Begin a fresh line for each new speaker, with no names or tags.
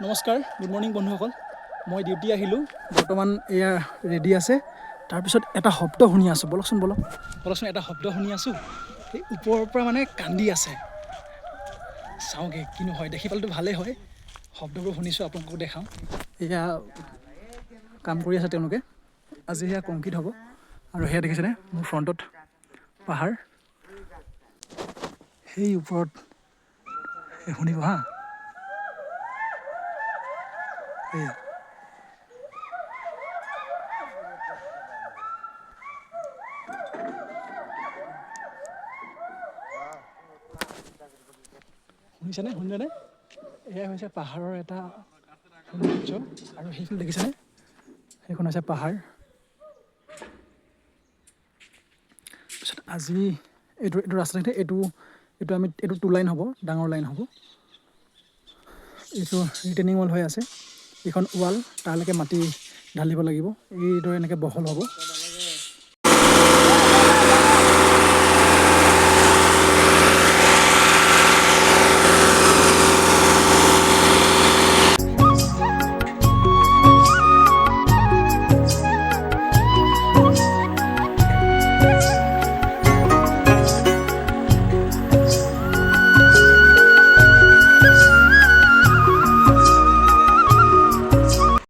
নমস্কাৰ, good morning বন্ধুসকল। মই ডিউটি আহিলোঁ, বৰ্তমান এয়া ৰেডি আছে। তাৰপিছত এটা শব্দ শুনি আছোঁ, বলকচোন এটা শব্দ শুনি আছোঁ। সেই ওপৰৰ পৰা মানে কান্দি আছে। চাওঁগৈ কিনো হয়, দেখি পালেতো ভালেই হয়। শব্দবোৰ শুনিছোঁ, আপোনালোকক দেখাওঁ। এয়া কাম কৰি আছে তেওঁলোকে। আজি সেয়া কংক্ৰিট হ'ব। আৰু সেয়া দেখিছেনে, মোৰ ফ্ৰণ্টত পাহাৰ, সেই ওপৰত শুনিব হা। এয়া শুনিছেনে? এয়া হৈছে পাহাৰৰ এটা সৌন্দৰ্য। আৰু সেইখিনি দেখিছেনে, সেইখন হৈছে পাহাৰ। তাৰপিছত আজি এইটো ৰাস্তাতে এইটো 2 লাইন হ'ব, ডাঙৰ লাইন হ'ব। এইটো ৰিটেইনিং ৱাল হৈ আছে। এইখন ৱাল তালৈকে মাটি ঢালিব লাগিব। এইদৰে এনেকৈ বহল হ'ব।